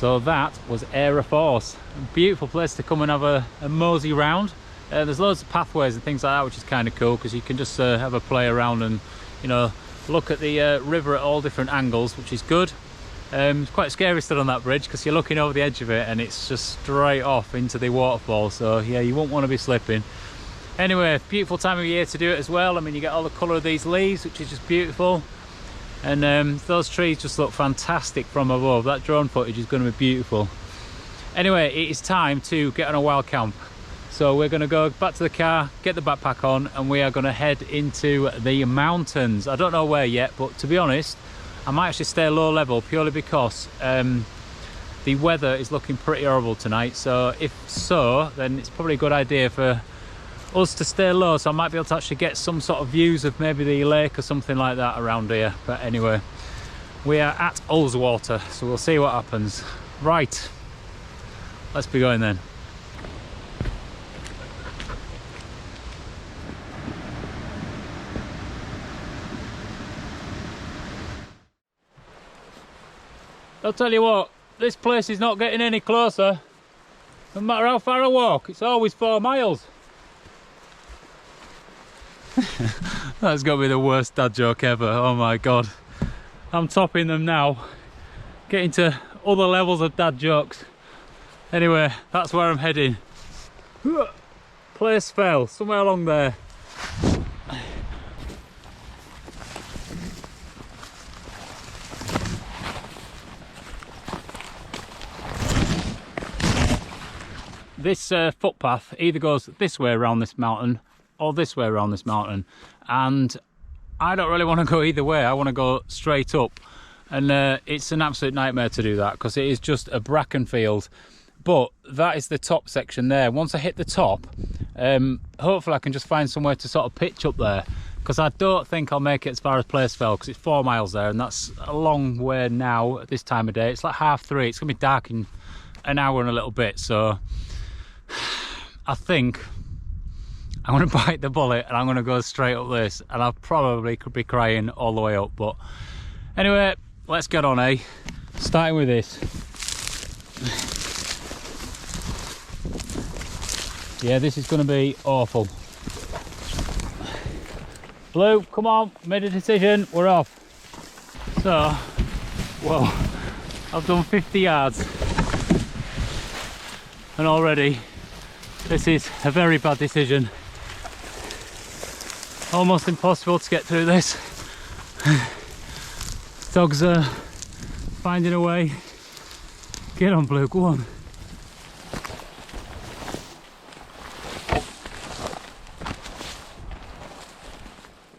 So that was Aira Force. A beautiful place to come and have a mosey round. There's loads of pathways and things like that, which is kind of cool because you can just have a play around and, you know, look at the river at all different angles, which is good. It's quite scary stood on that bridge because you're looking over the edge of it and it's just straight off into the waterfall. So yeah, you won't want to be slipping. Anyway, beautiful time of year to do it as well. I mean, you get all the colour of these leaves, which is just beautiful. And those trees just look fantastic from above. That drone footage is going to be beautiful. Anyway, it is time to get on a wild camp. So we're going to go back to the car, get the backpack on, and we are going to head into the mountains. I don't know where yet, but to be honest, I might actually stay low level purely because the weather is looking pretty horrible tonight. So if so, then it's probably a good idea for us to stay low, so I might be able to actually get some sort of views of maybe the lake or something like that around here. But anyway, we are at Ullswater, so we'll see what happens. Right, let's be going then. I'll tell you what, this place is not getting any closer. No matter how far I walk, it's always 4 miles. That's got to be the worst dad joke ever. Oh my god, I'm topping them now, getting to other levels of dad jokes. Anyway, that's where I'm heading. Place fell somewhere along there. This footpath either goes this way around this mountain or this way around this mountain, and I don't really want to go either way. I want to go straight up, and it's an absolute nightmare to do that because it is just a bracken field. But that is the top section there. Once I hit the top, hopefully I can just find somewhere to sort of pitch up there, because I don't think I'll make it as far as Placefell, because it's 4 miles there, and that's a long way now at this time of day. It's like 3:30. It's gonna be dark in an hour and a little bit, so I think I'm going to bite the bullet and I'm going to go straight up this, and I probably could be crying all the way up. But anyway, let's get on, eh? Starting with this. Yeah, this is going to be awful. Blue, come on, made a decision, we're off. So, well, I've done 50 yards and already this is a very bad decision. Almost impossible to get through this. Dogs are finding a way. Get on, Blue, go on.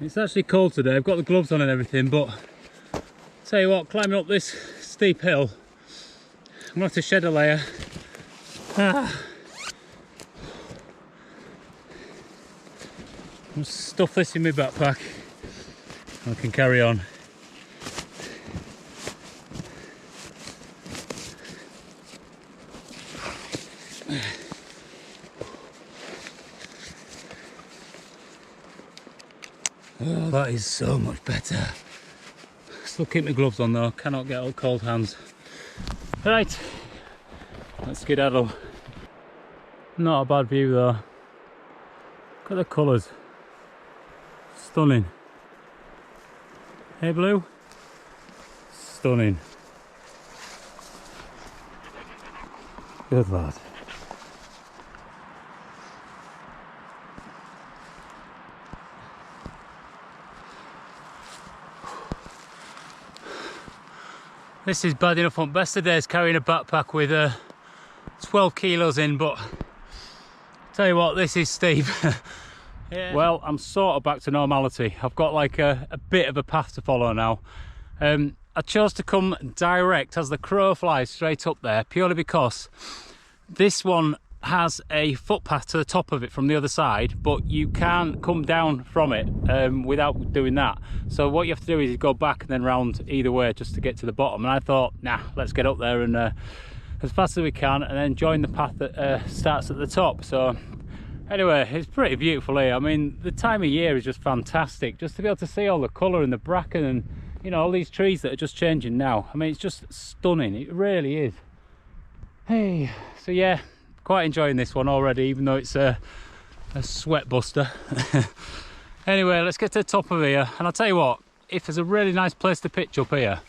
It's actually cold today. I've got the gloves on and everything, but tell you what, climbing up this steep hill, I'm gonna have to shed a layer. I'll stuff this in my backpack. I can carry on. Oh, that is so much better. Still keep my gloves on though, cannot get all cold hands. Right, let's skedaddle. Not a bad view though. Look at the colours. Stunning. Hey Blue? Stunning. Good lad. This is bad enough on best of days carrying a backpack with 12 kilos in, but tell you what, this is steep. Yeah. Well, I'm sort of back to normality. I've got like a bit of a path to follow now. I chose to come direct as the crow flies straight up there purely because this one has a footpath to the top of it from the other side, but you can't come down from it without doing that. So what you have to do is go back and then round either way just to get to the bottom. And I thought, nah, let's get up there and as fast as we can and then join the path that starts at the top. So anyway, it's pretty beautiful here. I mean, the time of year is just fantastic, just to be able to see all the colour and the bracken and, you know, all these trees that are just changing now. I mean, it's just stunning, it really is. Hey, so yeah, quite enjoying this one already, even though it's a sweat buster. Anyway, let's get to the top of here, and I'll tell you what, if there's a really nice place to pitch up here,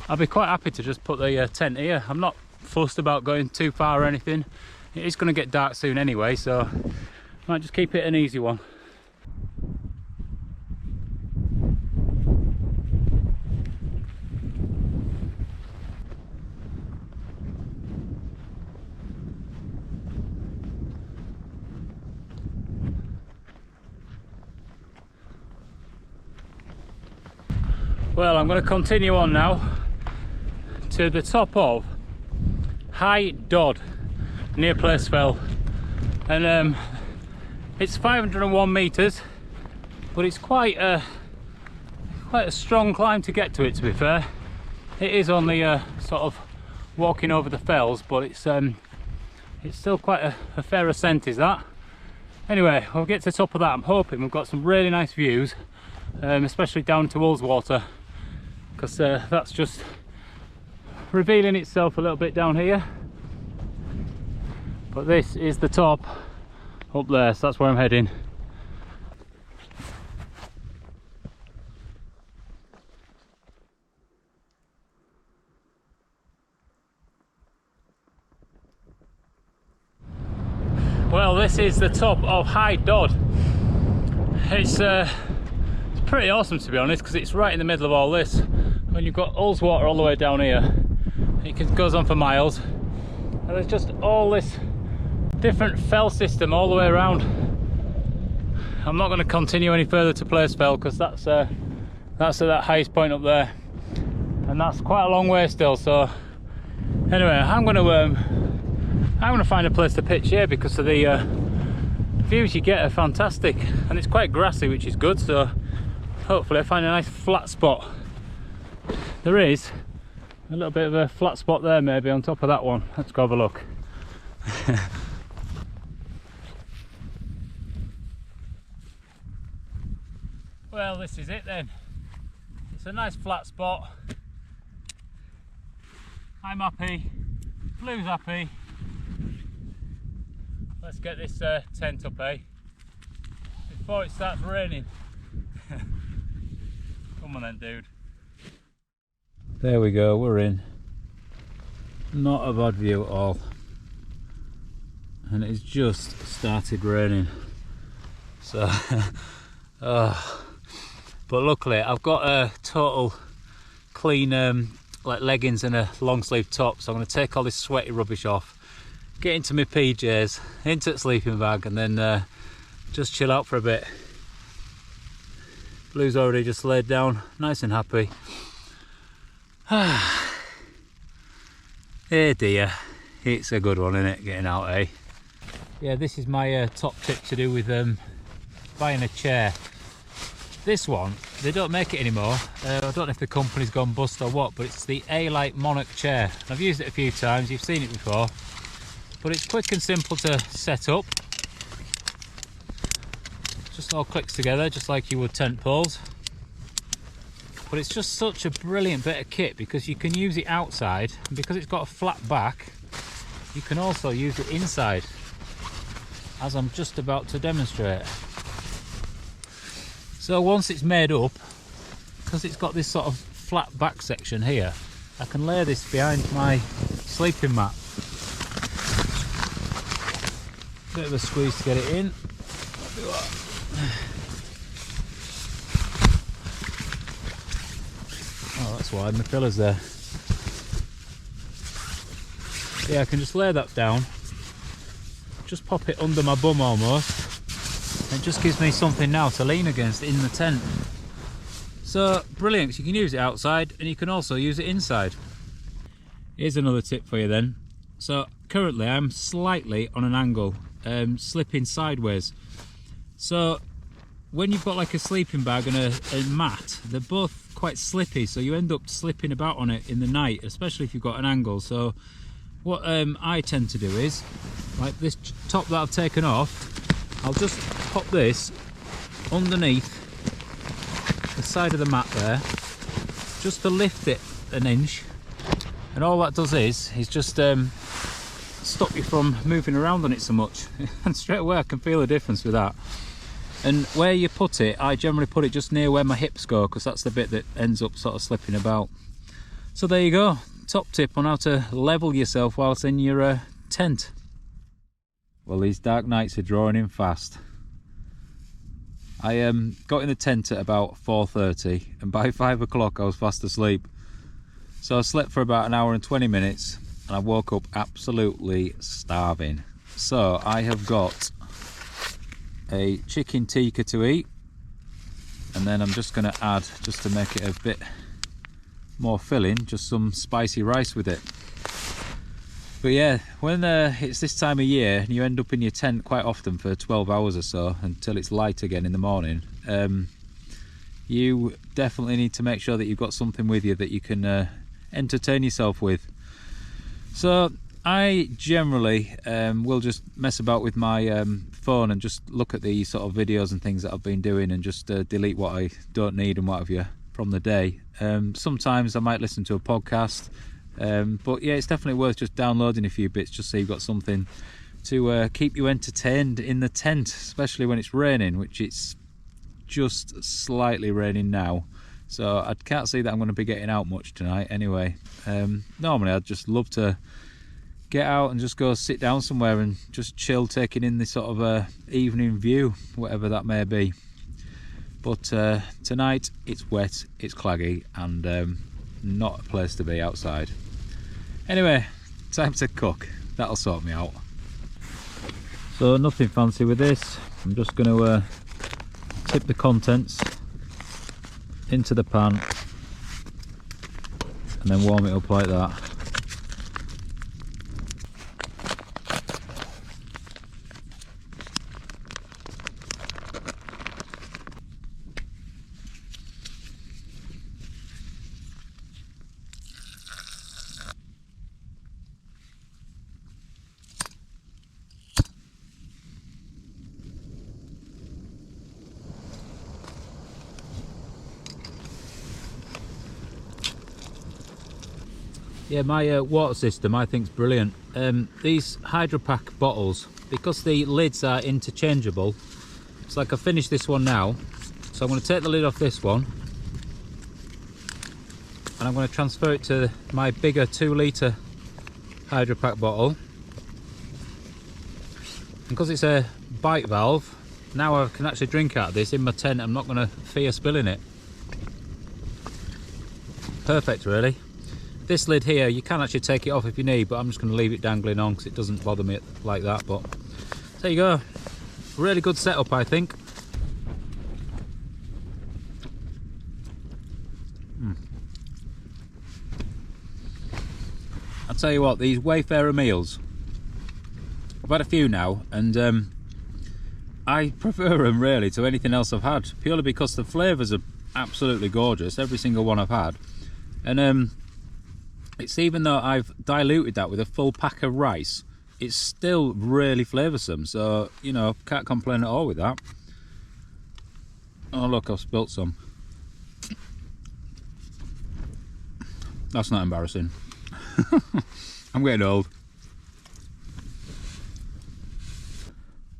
I'll be quite happy to just put the tent here. I'm not fussed about going too far or anything. It is going to get dark soon anyway, so might just keep it an easy one. Well, I'm going to continue on now to the top of High Dodd near Placefell, and it's 501 meters, but it's quite a strong climb to get to it, to be fair. It is only sort of walking over the fells, but it's still quite a fair ascent, is that. Anyway, we'll get to the top of that. I'm hoping we've got some really nice views, especially down to Ullswater, because that's just revealing itself a little bit down here. But this is the top up there, so that's where I'm heading. Well, this is the top of High Dodd. It's pretty awesome, to be honest, because it's right in the middle of all this. When you've got Ullswater all the way down here, it goes on for miles, and there's just all this different fell system all the way around. I'm not going to continue any further to Placefell, because that's at that highest point up there, and that's quite a long way still. So anyway, I'm going to find a place to pitch here, because of the views you get are fantastic, and it's quite grassy, which is good. So hopefully I find a nice flat spot. There is a little bit of a flat spot there, maybe on top of that one. Let's go have a look. Well, this is it then. It's a nice flat spot. I'm happy, Blue's happy. Let's get this tent up, eh? Before it starts raining. Come on then, dude. There we go, we're in. Not a bad view at all. And it's just started raining. So, but luckily I've got a total clean like leggings and a long sleeve top, so I'm going to take all this sweaty rubbish off, get into my PJs, into the sleeping bag, and then just chill out for a bit. Blue's already just laid down, nice and happy. Hey dear, it's a good one, isn't it, getting out, eh? Yeah, this is my top tip to do with buying a chair. This one, they don't make it anymore. I don't know if the company's gone bust or what, but it's the Lite Monarch chair. I've used it a few times, you've seen it before. But it's quick and simple to set up. Just all clicks together, just like you would tent poles. But it's just such a brilliant bit of kit, because you can use it outside, and because it's got a flat back, you can also use it inside, as I'm just about to demonstrate. So once it's made up, because it's got this sort of flat back section here, I can lay this behind my sleeping mat. Bit of a squeeze to get it in. Oh, that's wide, my pillar's there. Yeah, I can just lay that down, just pop it under my bum almost. It just gives me something now to lean against in the tent. So brilliant, so you can use it outside and you can also use it inside. Here's another tip for you then. So currently I'm slightly on an angle, slipping sideways. So when you've got like a sleeping bag and a mat, they're both quite slippy, so you end up slipping about on it in the night, especially if you've got an angle. So what I tend to do is, like this top that I've taken off, I'll just pop this underneath the side of the mat there, just to lift it an inch, and all that does is just stop you from moving around on it so much. And straight away I can feel the difference with that. And where you put it, I generally put it just near where my hips go, because that's the bit that ends up sort of slipping about. So there you go, top tip on how to level yourself whilst in your tent. Well, these dark nights are drawing in fast. I got in the tent at about 4:30, and by 5 o'clock I was fast asleep. So I slept for about an hour and 20 minutes, and I woke up absolutely starving. So I have got a chicken tikka to eat, and then I'm just going to add, just to make it a bit more filling, just some spicy rice with it. But yeah, when it's this time of year and you end up in your tent quite often for 12 hours or so until it's light again in the morning, you definitely need to make sure that you've got something with you that you can entertain yourself with. So I generally will just mess about with my phone and just look at the sort of videos and things that I've been doing, and just delete what I don't need and what have you from the day. Sometimes I might listen to a podcast, but yeah, it's definitely worth just downloading a few bits just so you've got something to keep you entertained in the tent, especially when it's raining, which it's just slightly raining now. So I can't see that I'm going to be getting out much tonight anyway. Normally I'd just love to get out and just go sit down somewhere and just chill, taking in this sort of evening view, whatever that may be. But tonight it's wet, it's claggy, and not a place to be outside. Anyway, time to cook. That'll sort me out. So nothing fancy with this. I'm just going to tip the contents into the pan and then warm it up like that. Yeah, my water system I think is brilliant. These Hydro Pack bottles, because the lids are interchangeable, it's like I finished this one now, so I'm going to take the lid off this one and I'm going to transfer it to my bigger 2-litre Hydro Pack bottle. And because it's a bite valve, now I can actually drink out of this in my tent. I'm not going to fear spilling it. Perfect, really. This lid here, you can actually take it off if you need, but I'm just going to leave it dangling on because it doesn't bother me like that. But there you go, really good setup I think. I'll tell you what, these Wayfarer meals, I've had a few now, and I prefer them really to anything else I've had, purely because the flavours are absolutely gorgeous, every single one I've had. And it's, even though I've diluted that with a full pack of rice, it's still really flavoursome, so you know, can't complain at all with that. Oh look, I've spilt some. That's not embarrassing. I'm getting old.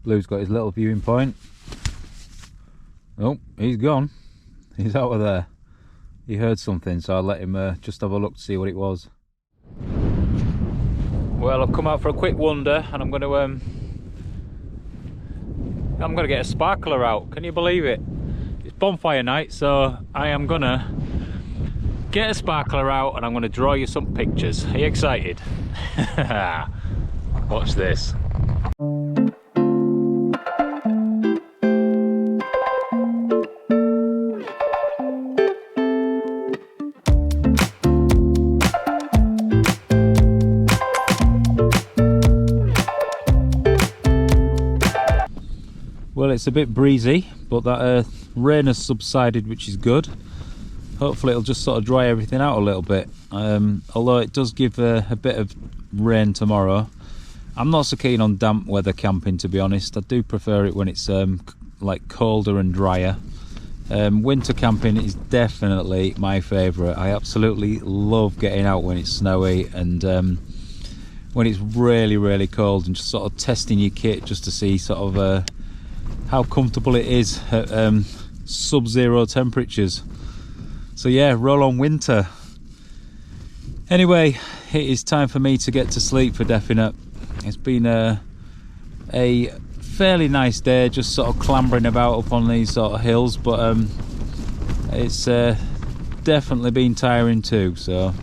Blue's got his little viewing point. Oh, he's gone. He's out of there. He heard something, so I let him just have a look to see what it was. Well, I've come out for a quick wander, and I'm going to get a sparkler out. Can you believe it? It's bonfire night, so I am gonna get a sparkler out and I'm gonna draw you some pictures. Are you excited? Watch this. Well, it's a bit breezy, but that rain has subsided, which is good. Hopefully it'll just sort of dry everything out a little bit, although it does give a bit of rain tomorrow. I'm not so keen on damp weather camping, to be honest. I do prefer it when it's like colder and drier. Winter camping is definitely my favourite. I absolutely love getting out when it's snowy and when it's really, really cold, and just sort of testing your kit just to see sort of how comfortable it is at sub-zero temperatures. So yeah, roll on winter. Anyway, it is time for me to get to sleep for definite. It's been a fairly nice day, just sort of clambering about up on these sort of hills, but it's definitely been tiring too. So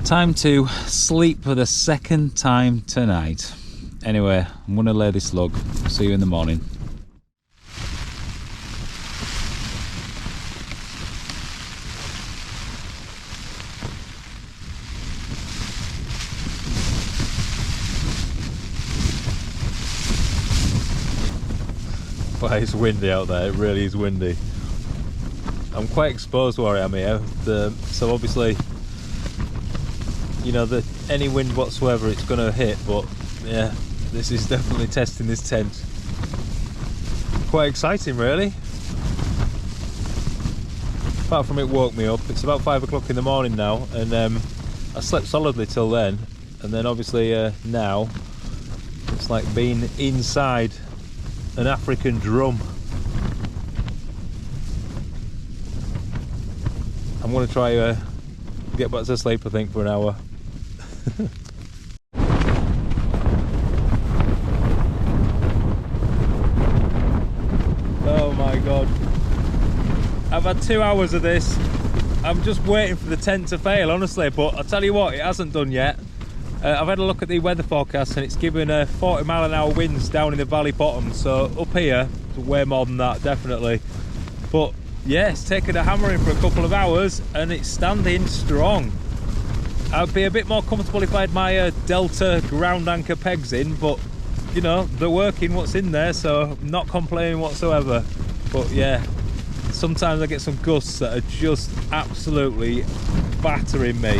time to sleep for the second time tonight. Anyway, I'm gonna lay this log. See you in the morning. Well, it's windy out there, it really is windy. I'm quite exposed where I am here, so obviously, you know, any wind whatsoever it's going to hit, but yeah, this is definitely testing this tent. Quite exciting really. Apart from it woke me up. It's about 5 o'clock in the morning now, and I slept solidly till then, and then obviously now it's like being inside an African drum. I'm going to try get back to sleep, I think, for an hour. Oh my god, I've had 2 hours of this. I'm just waiting for the tent to fail, honestly, but I'll tell you what, it hasn't done yet. I've had a look at the weather forecast and it's given 40-mile-an-hour winds down in the valley bottom, so up here way more than that, definitely. But yeah, it's taken a hammering for a couple of hours and it's standing strong. I'd be a bit more comfortable if I had my Delta ground anchor pegs in, but you know, they're working what's in there, so I'm not complaining whatsoever. But yeah, sometimes I get some gusts that are just absolutely battering me.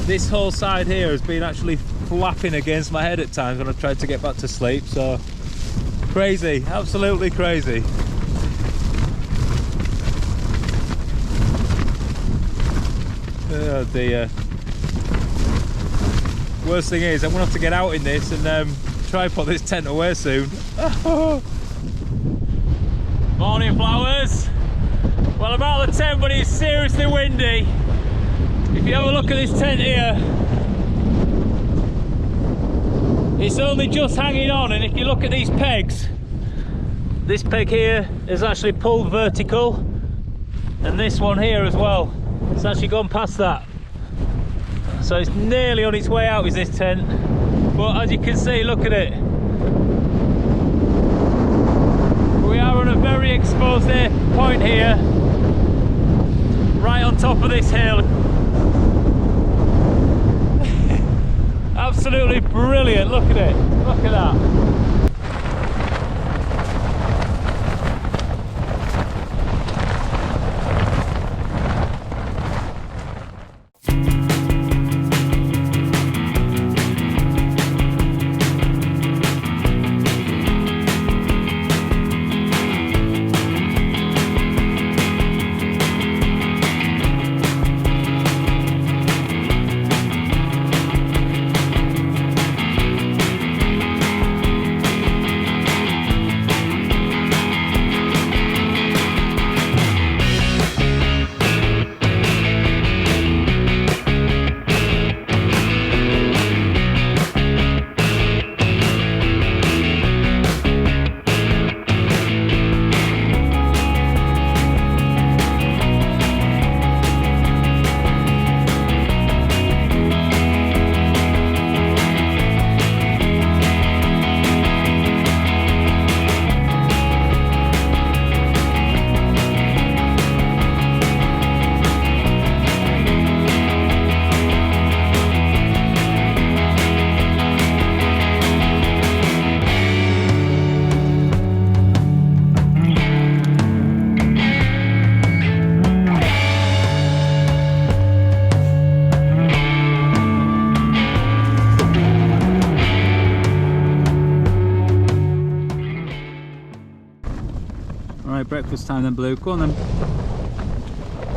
This whole side here has been actually flapping against my head at times when I've tried to get back to sleep, so crazy, absolutely crazy. Oh dear. Worst thing is I'm going to have to get out in this and try and put this tent away soon. Morning flowers. Well, I'm out of the tent, but it's seriously windy. If you have a look at this tent here, it's only just hanging on, and if you look at these pegs, this peg here is actually pulled vertical, and this one here as well, it's actually gone past that. So it's nearly on its way out, is this tent. But as you can see, look at it. We are on a very exposed point here, right on top of this hill. Absolutely brilliant, look at it, look at that. Alright, breakfast time then, Blue. Go on then.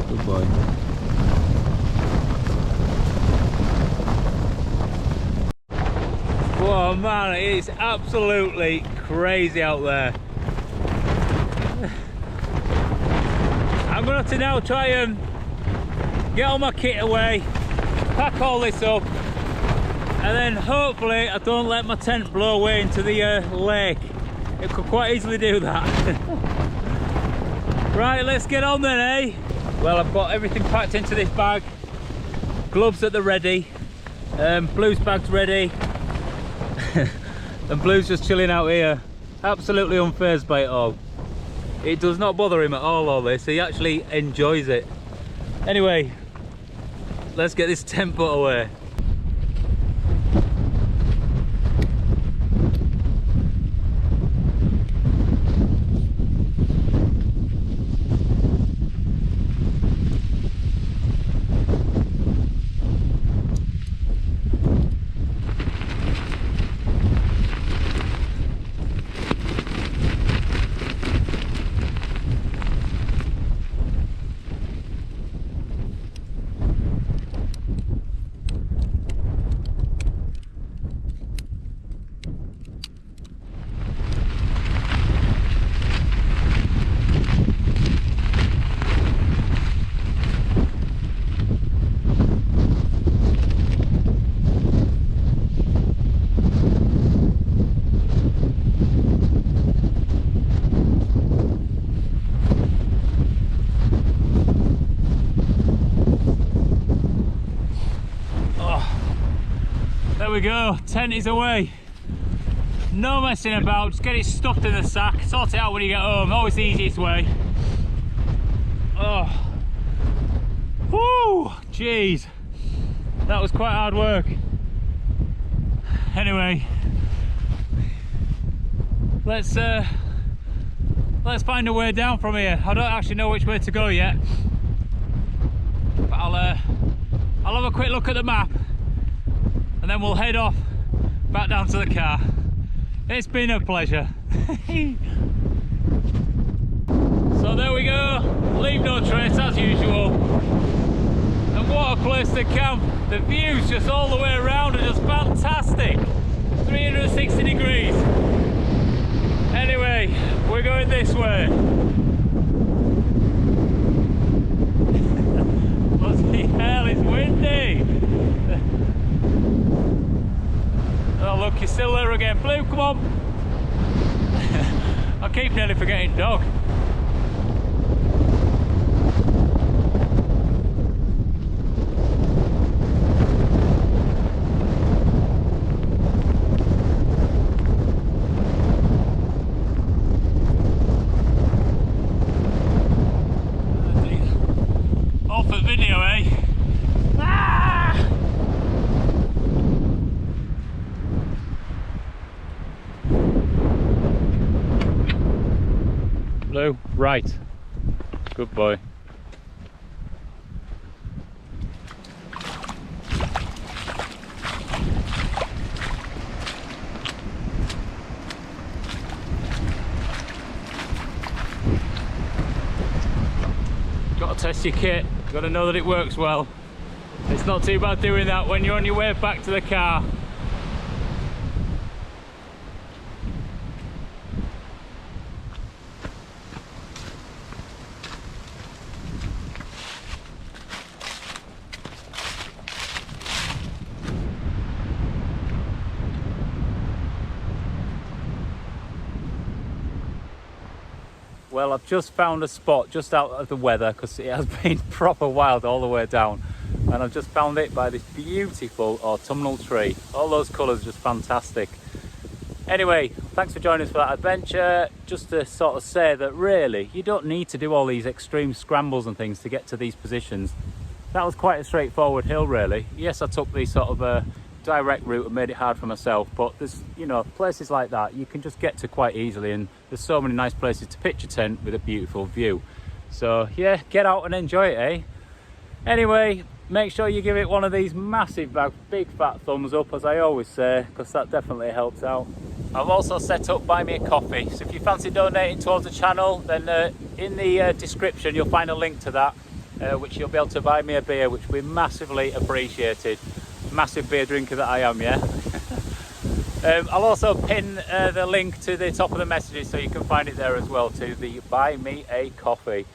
Good boy. Oh man, it is absolutely crazy out there. I'm gonna have to now try and get all my kit away, pack all this up, and then hopefully I don't let my tent blow away into the lake. It could quite easily do that. Right, let's get on then, eh? Well, I've got everything packed into this bag. Gloves at the ready, Blue's bag's ready, and Blue's just chilling out here, absolutely unfazed by it all. It does not bother him at all this. He actually enjoys it. Anyway, let's get this tent put away. There we go, tent is away. No messing about, just get it stuffed in the sack, sort it out when you get home, always the easiest way. Oh, whoo, jeez, that was quite hard work. Anyway, let's find a way down from here. I don't actually know which way to go yet, but I'll have a quick look at the map, and then we'll head off back down to the car. It's been a pleasure. So there we go, leave no trace as usual. And what a place to camp. The views just all the way around are just fantastic. 360 degrees. Anyway, we're going this way. Bloody hell, it's windy. Oh look, you're still there again. Blue, come on. I keep nearly forgetting dog. All for the video, eh? Blue, right. Good boy. Got to test your kit. Got to know that it works well. It's not too bad doing that when you're on your way back to the car. Well, I've just found a spot just out of the weather because it has been proper wild all the way down, and I've just found it by this beautiful autumnal tree. All those colours are just fantastic. Anyway, thanks for joining us for that adventure. Just to sort of say that really you don't need to do all these extreme scrambles and things to get to these positions. That was quite a straightforward hill really. Yes, I took the sort of direct route and made it hard for myself, but there's, you know, places like that you can just get to quite easily, and there's so many nice places to pitch a tent with a beautiful view. So yeah, get out and enjoy it, eh? Anyway, make sure you give it one of these massive big fat thumbs up, as I always say, because that definitely helps out. I've also set up Buy Me a Coffee, so if you fancy donating towards the channel, then in the description you'll find a link to that, which you'll be able to buy me a beer, which will be massively appreciated. Massive beer drinker that I am, yeah. I'll also pin the link to the top of the messages so you can find it there as well, to the Buy Me a Coffee.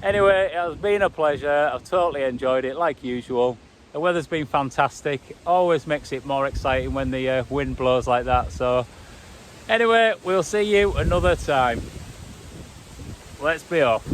Anyway, it has been a pleasure. I've totally enjoyed it like usual. The weather's been fantastic. Always makes it more exciting when the wind blows like that. So anyway, we'll see you another time. Let's be off.